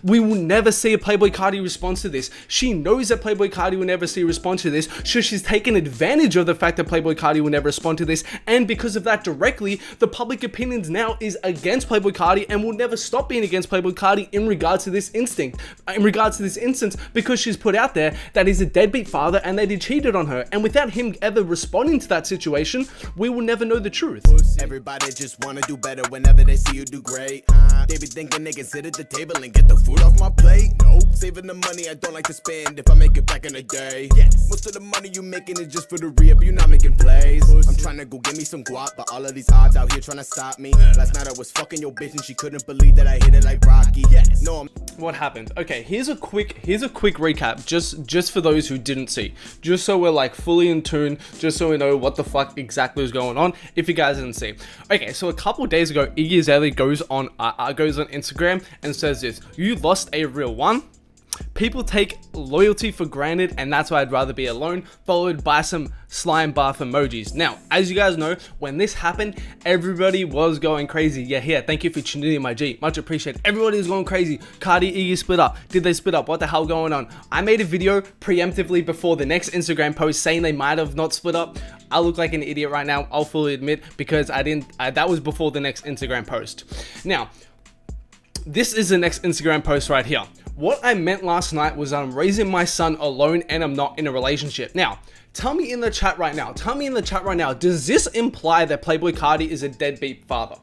We will never see a Playboi Carti response to this. She knows that Playboi Carti will never see a response to this, so she's taken advantage of the fact that Playboi Carti will never respond to this, and because of that directly, the public opinions now is against Playboi Carti and will never stop being against Playboi Carti in regards to this instance, because she's put out there that he's a deadbeat father and that he cheated on her, and without him ever responding to that situation, we will never know the truth. Everybody just wanna do better whenever they see you do great. They be thinking they can sit at the table and get the food off my plate. Nope. Saving the money I don't like to spend if I make it back in a day. Yes. Most of the money you making is just for the re-up, you're not making plays. I'm trying to go get me some guap, but all of these odds out here trying to stop me. Last night I was fucking your bitch and she couldn't believe that I hit it like Rocky. Yes. No, what happened? Okay, here's a quick recap, just for those who didn't see, just so we're like fully in tune, just so we know what the fuck exactly is going on, if you guys didn't see. Okay, so a couple days ago, Iggy Azalea goes on Instagram and says this: "You lost a real one. People take loyalty for granted, and that's why I'd rather be alone," followed by some slime bath emojis. Now, as you guys know, when this happened, everybody was going crazy. Yeah, thank you for tuning in, my G. Much appreciated. Everybody was going crazy. Carti, Iggy split up. Did they split up? What the hell going on? I made a video preemptively before the next Instagram post saying they might have not split up. I look like an idiot right now, I'll fully admit, because that was before the next Instagram post. Now, this is the next Instagram post right here. What I meant last night was I'm raising my son alone and I'm not in a relationship. Now, tell me in the chat right now, does this imply that Playboi Carti is a deadbeat father?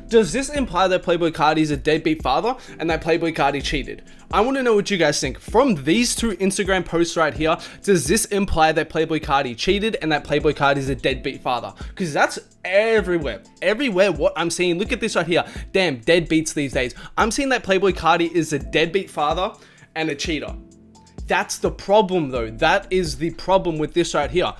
Does this imply that Playboi Carti is a deadbeat father and that Playboi Carti cheated? I want to know what you guys think. From these two Instagram posts right here, does this imply that Playboi Carti cheated and that Playboi Carti is a deadbeat father? Because that's everywhere. Everywhere what I'm seeing, look at this right here. Damn, deadbeats these days. I'm seeing that Playboi Carti is a deadbeat father and a cheater. That's the problem though. That is the problem with this right here.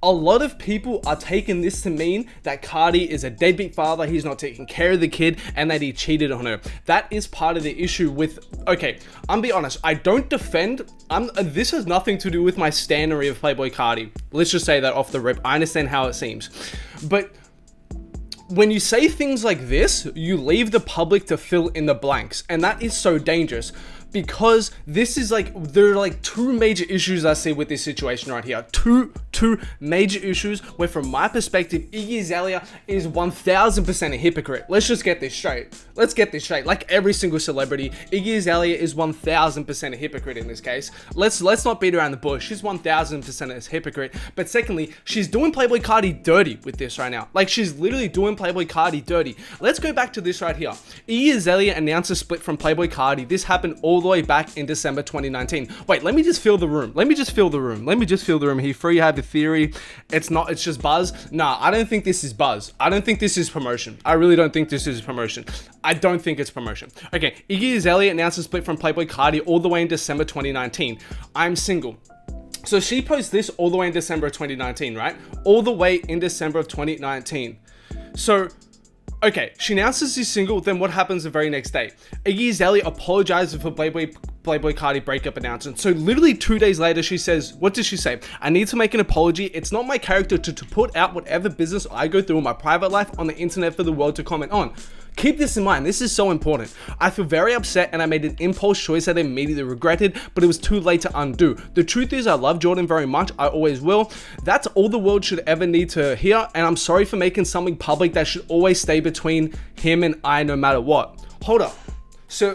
A lot of people are taking this to mean that Carti is a deadbeat father, he's not taking care of the kid, and that he cheated on her. That is part of the issue with, okay, I'm be honest, I don't defend, this has nothing to do with my standery of Playboi Carti. Let's just say that off the rip. I understand how it seems. But when you say things like this, you leave the public to fill in the blanks, and that is so dangerous. Because this is like, there are like two major issues I see with this situation right here. Two major issues where from my perspective, Iggy Azalea is 1000% a hypocrite. Let's just get this straight. Let's get this straight. Like every single celebrity, Iggy Azalea is 1000% a hypocrite in this case. Let's not beat around the bush. She's 1000% a hypocrite. But secondly, she's doing Playboi Carti dirty with this right now. Like she's literally doing Playboi Carti dirty. Let's go back to this right here. Iggy Azalea announced a split from Playboi Carti. This happened all the way back in December 2019. Wait, let me just fill the room. Let me just fill the room. He free have the theory. It's just buzz. Nah, I don't think this is buzz. I don't think this is promotion. I really don't think this is promotion. I don't think it's promotion. Okay, Iggy Azalea announced a split from Playboi Carti all the way in December 2019. I'm single. So she posts this all the way in December of 2019, right? All the way in December of 2019. So okay, she announces she's single, then what happens the very next day? Iggy Azalea apologizes for Playboi Carti breakup announcement. So literally 2 days later, she says, what does she say? "I need to make an apology. It's not my character to put out whatever business I go through in my private life on the internet for the world to comment on." Keep this in mind, this is so important. "I feel very upset and I made an impulse choice that I immediately regretted, but it was too late to undo. The truth is I love Jordan very much, I always will. That's all the world should ever need to hear, and I'm sorry for making something public that should always stay between him and I no matter what." Hold up. So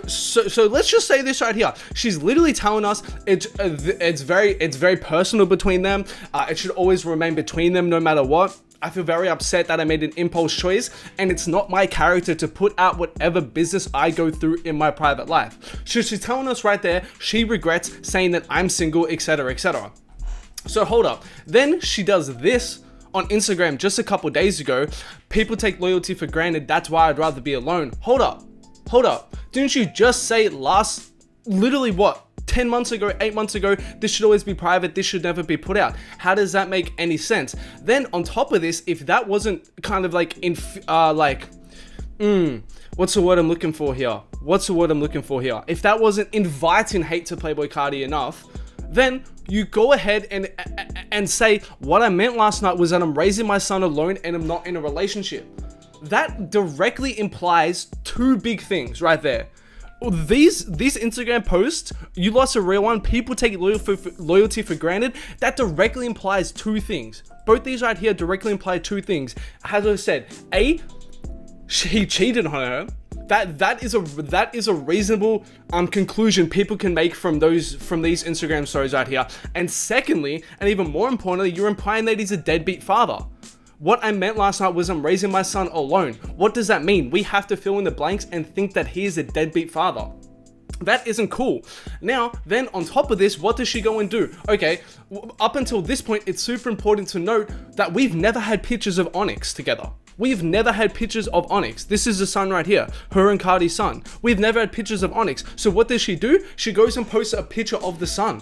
let's just say this right here. She's literally telling us it's very personal between them. It should always remain between them no matter what. "I feel very upset that I made an impulse choice, and it's not my character to put out whatever business I go through in my private life." So she's telling us right there, she regrets saying that I'm single, etc, etc. So hold up. Then she does this on Instagram just a couple days ago. "People take loyalty for granted, that's why I'd rather be alone." Hold up. Didn't you just say literally what? 10 months ago, 8 months ago, this should always be private, this should never be put out. How does that make any sense? Then on top of this, if that wasn't kind of like, what's the word I'm looking for here? If that wasn't inviting hate to Playboi Carti enough, then you go ahead and say, "What I meant last night was that I'm raising my son alone and I'm not in a relationship." That directly implies two big things right there. these Instagram posts, you lost a real one, people take loyalty for granted, that directly implies two things. Both these right here directly imply two things. As I said, A, he cheated on her. That is a reasonable conclusion people can make from these Instagram stories right here. And secondly, and even more importantly, you're implying that he's a deadbeat father. What I meant last night was I'm raising my son alone. What does that mean? We have to fill in the blanks and think that he is a deadbeat father. That isn't cool. Now, then on top of this, what does she go and do? Okay, up until this point, it's super important to note that we've never had pictures of Onyx together. We've never had pictures of Onyx. This is the son right here, her and Carti's son. We've never had pictures of Onyx. So what does she do? She goes and posts a picture of the son.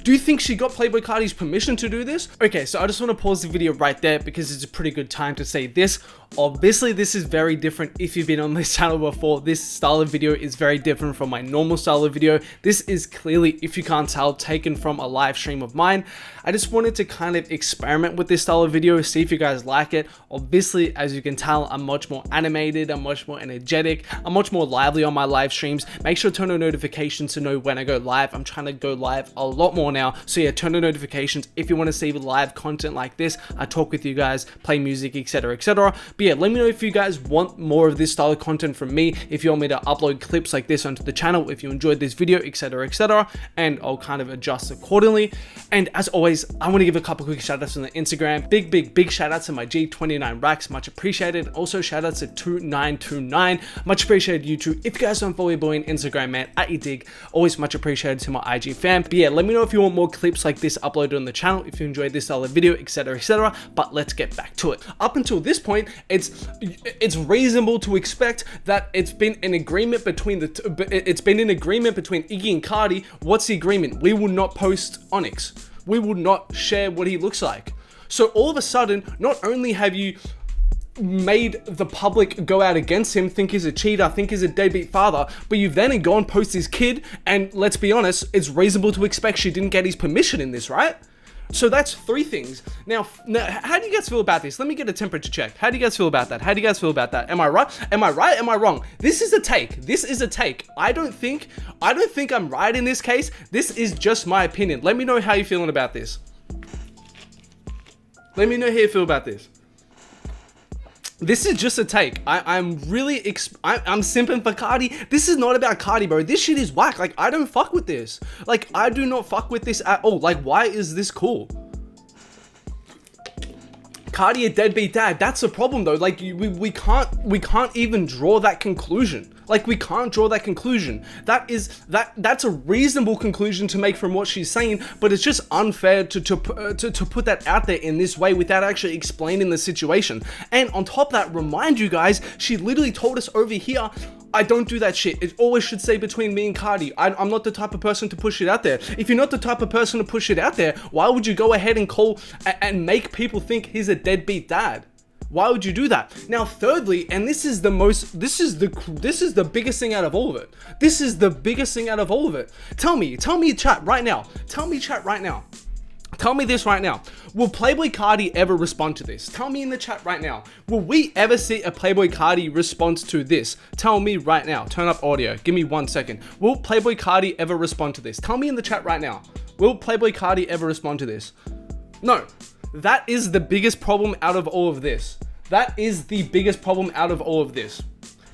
Do you think she got Playboi Carti's permission to do this? Okay, so I just want to pause the video right there because it's a pretty good time to say this. Obviously, this is very different. If you've been on this channel before, this style of video is very different from my normal style of video. This is clearly, if you can't tell, taken from a live stream of mine. I just wanted to kind of experiment with this style of video, see if you guys like it. Obviously, as you can tell, I'm much more animated, I'm much more energetic, I'm much more lively on my live streams. Make sure to turn on notifications to know when I go live. I'm trying to go live a lot more now, so yeah, turn on notifications if you want to see live content like this. I talk with you guys, play music, etc, etc. But yeah, let me know if you guys want more of this style of content from me, if you want me to upload clips like this onto the channel, if you enjoyed this video, etc, etc, and I'll kind of adjust accordingly. And as always, I want to give a couple quick shout outs on the Instagram. Big shout outs to my G29 Racks, much appreciated. Also shout outs to 2929, much appreciated you too. If you guys don't follow your boy on Instagram, man, @yadiiiig, always much appreciated to my IG fam. But yeah, let me know if you want more clips like this uploaded on the channel, if you enjoyed this style of video, etc, etc. But let's get back to it. Up until this point, it's reasonable to expect that it's been an agreement between Iggy and Carti. What's the agreement? We will not post Onyx. We will not share what he looks like. So all of a sudden, not only have you made the public go out against him, think he's a cheater, think he's a deadbeat father, but you've then gone post his kid, and let's be honest, it's reasonable to expect she didn't get his permission in this, right? So that's three things. Now, how do you guys feel about this? Let me get a temperature check. How do you guys feel about that? How do you guys feel about that? Am I right? Am I right? Am I wrong? This is a take. This is a take. I don't think I'm right in this case. This is just my opinion. Let me know how you're feeling about this. Let me know how you feel about this. This is just a take. I'm simping for Carti. This is not about Carti, bro. This shit is whack. Like, I don't fuck with this. Like, I do not fuck with this at all. Like, why is this cool? Carti a deadbeat dad. That's the problem though. Like, we can't even draw that conclusion. Like, we can't draw that conclusion. That's a reasonable conclusion to make from what she's saying, but it's just unfair to put that out there in this way without actually explaining the situation. And on top of that, remind you guys, she literally told us over here, I don't do that shit. It always should stay between me and Carti. I'm not the type of person to push it out there. If you're not the type of person to push it out there, why would you go ahead and call and make people think he's a deadbeat dad? Why would you do that? Now, thirdly, and this is the biggest thing out of all of it. This is the biggest thing out of all of it. Tell me chat right now. Tell me chat right now. Tell me this right now. Will Playboi Carti ever respond to this? Tell me in the chat right now. Will we ever see a Playboi Carti response to this? Tell me right now. Turn up audio. Give me 1 second. Will Playboi Carti ever respond to this? Tell me in the chat right now. Will Playboi Carti ever respond to this? No. That is the biggest problem out of all of this. That is the biggest problem out of all of this.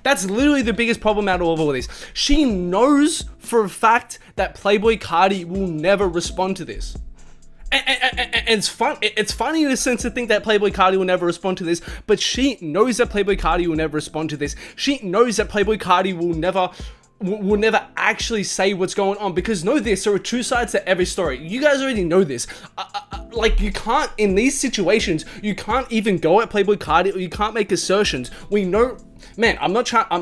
That's literally the biggest problem out of all of this. She knows for a fact that Playboi Carti will never respond to this. And it's funny in a sense to think that Playboi Carti will never respond to this, but she knows that Playboi Carti will never respond to this. She knows that Playboi Carti will never actually say what's going on, because know this, there are two sides to every story. You guys already know this. Like, you can't, in these situations, you can't even go at Playboi Carti, or you can't make assertions. We know, man, I'm not trying to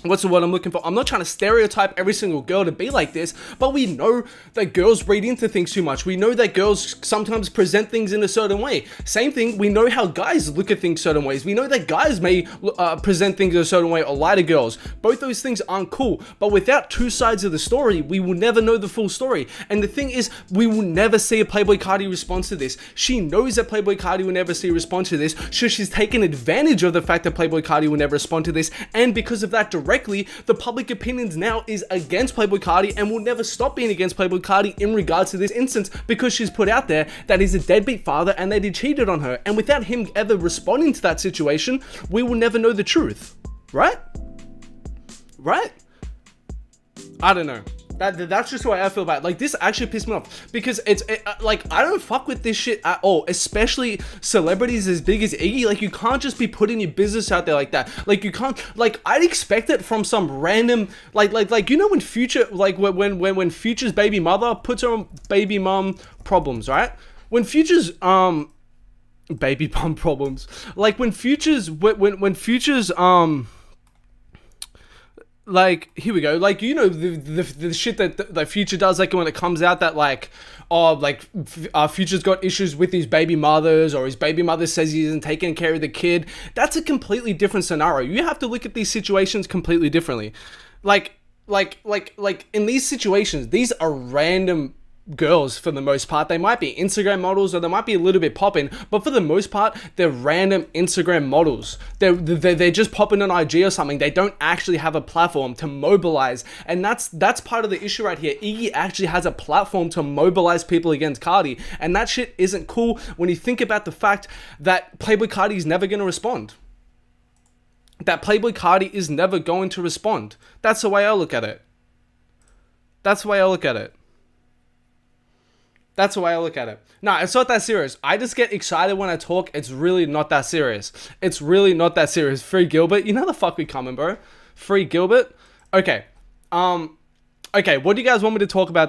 what's the word I'm looking for? I'm not trying to stereotype every single girl to be like this, but we know that girls read into things too much. We know that girls sometimes present things in a certain way. Same thing, we know how guys look at things certain ways. We know that guys may present things in a certain way or lie to girls. Both those things aren't cool, but without two sides of the story, we will never know the full story. And the thing is, we will never see a Playboi Carti response to this. She knows that Playboi Carti will never see a response to this, so she's taken advantage of the fact that Playboi Carti will never respond to this, and because of that directly, the public opinions now is against Playboi Carti and will never stop being against Playboi Carti in regards to this instance, because she's put out there that he's a deadbeat father and that he cheated on her, and without him ever responding to that situation, we will never know the truth. Right? I don't know. That's just the way I feel about it. Like, this actually pissed me off, because like, I don't fuck with this shit at all, especially celebrities as big as Iggy. Like, you can't just be putting your business out there like that. Like, you can't, like, I'd expect it from some random, like you know, when Future, like, when Future's baby mother puts her on baby mom problems, right? When Future's baby mom problems, like, when Future's like, here we go, like, you know, the shit that Future does, like, when it comes out that, like, oh, like, Future's got issues with his baby mothers, or his baby mother says he isn't taking care of the kid. That's a completely different scenario. You have to look at these situations completely differently. Like, in these situations, these are random girls for the most part. They might be Instagram models, or they might be a little bit popping, but for the most part, they're random Instagram models. They're just popping on IG or something. They don't actually have a platform to mobilize, and that's part of the issue right here. Iggy actually has a platform to mobilize people against Carti, and that shit isn't cool when you think about the fact that Playboi Carti is never going to respond. That's the way I look at it. Nah, it's not that serious. I just get excited when I talk. It's really not that serious. Free Gilbert. You know the fuck we coming, bro. Free Gilbert. Okay. Okay, what do you guys want me to talk about